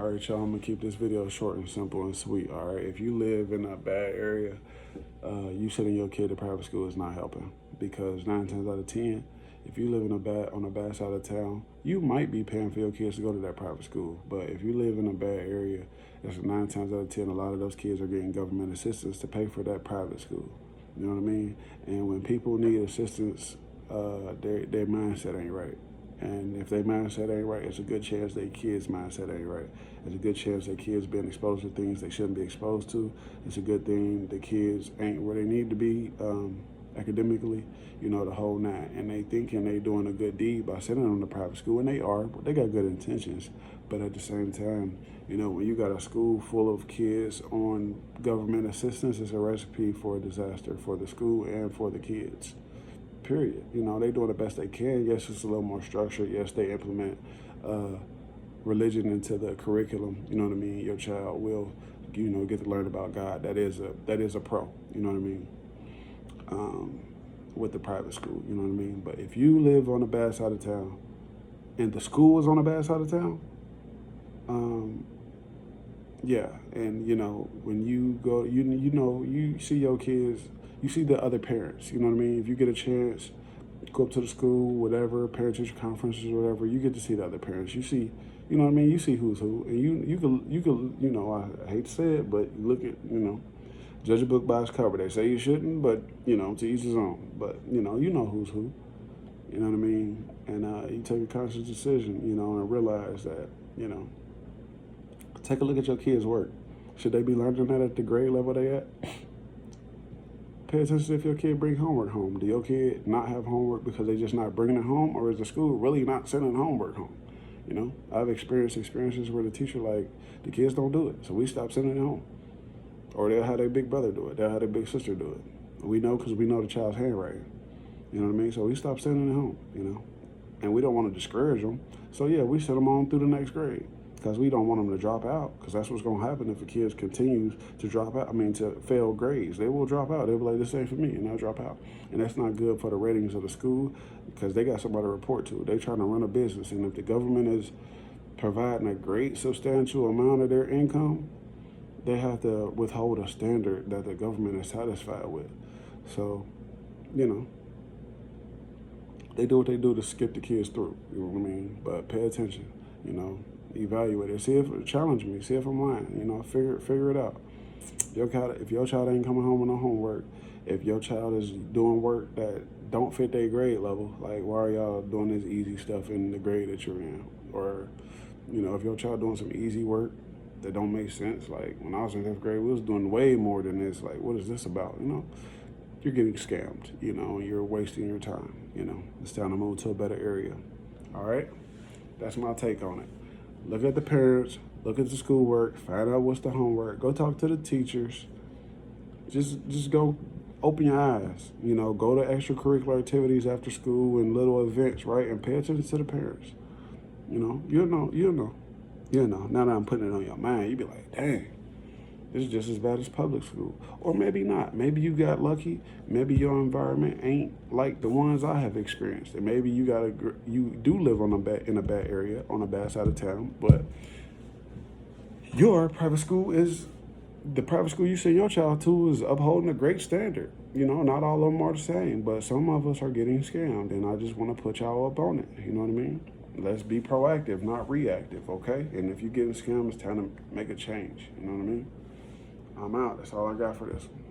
All right, y'all, I'm gonna keep this video short and simple and sweet. All right, if you live in a bad area, you sending your kid to private school is not helping, because 9 times out of 10, if you live on a bad side of town, you might be paying for your kids to go to that private school. But if you live in a bad area, that's 9 times out of 10, a lot of those kids are getting government assistance to pay for that private school. You know what I mean? And when people need assistance, their mindset ain't right. And if their mindset ain't right, it's a good chance their kids' mindset ain't right. It's a good chance their kids being exposed to things they shouldn't be exposed to. It's a good thing the kids ain't where they need to be academically, the whole nine. And they thinking they doing a good deed by sending them to private school, and they are, but they got good intentions. But at the same time, when you got a school full of kids on government assistance, it's a recipe for a disaster for the school and for the kids. Period. They doing the best they can. Yes, it's a little more structured. Yes, they implement religion into the curriculum. You know what I mean? Your child will, get to learn about God. That is a pro. You know what I mean? With the private school. You know what I mean? But if you live on the bad side of town, and the school is on the bad side of town, yeah, and when you go, you see your kids. You see the other parents, you know what I mean? If you get a chance, go up to the school, whatever, parent-teacher conferences or whatever, you get to see the other parents. You see, you know what I mean? You see who's who. And you can, I hate to say it, but you look at, judge a book by its cover. They say you shouldn't, but, to each his own. But, you know who's who. You know what I mean? And you take a conscious decision, and realize that, take a look at your kids' work. Should they be learning that at the grade level they at? Pay attention if your kid bring homework home. Do your kid not have homework because they just not bringing it home, or is the school really not sending homework home? I've experienced experiences where the teacher the kids don't do it, so we stop sending it home. Or they'll have their big brother do it. They'll have their big sister do it. We know because we know the child's handwriting. You know what I mean? So we stop sending it home, And we don't want to discourage them. So yeah, we send them on through the next grade, because we don't want them to drop out, because that's what's going to happen if the kids continues to drop out. To fail grades. They will drop out. They'll be like, this ain't for me, and they'll drop out. And that's not good for the ratings of the school, because they got somebody to report to. They're trying to run a business, and if the government is providing a great substantial amount of their income, they have to withhold a standard that the government is satisfied with. So, they do what they do to skip the kids through, you know what I mean? But pay attention, evaluate it. See if it challenge me. See if I'm lying. Figure it out. If your child ain't coming home with no homework, if your child is doing work that don't fit their grade level, like why are y'all doing this easy stuff in the grade that you're in? Or, if your child doing some easy work that don't make sense, like when I was in 5th grade, we was doing way more than this. Like, what is this about? You're getting scammed. You're wasting your time. It's time to move to a better area. All right, that's my take on it. Look at the parents, look at the schoolwork, find out what's the homework, go talk to the teachers. Just go open your eyes, go to extracurricular activities after school and little events, right? And pay attention to the parents. You'll know. Now that I'm putting it on your mind, you be like, dang, this is just as bad as public school. Or maybe not. Maybe you got lucky. Maybe your environment ain't like the ones I have experienced. And maybe you do live in a bad area, on a bad side of town. But your private school the private school you send your child to is upholding a great standard. Not all of them are the same, but some of us are getting scammed. And I just want to put y'all up on it. You know what I mean? Let's be proactive, not reactive, okay? And if you're getting scammed, it's time to make a change. You know what I mean? I'm out. That's all I got for this one.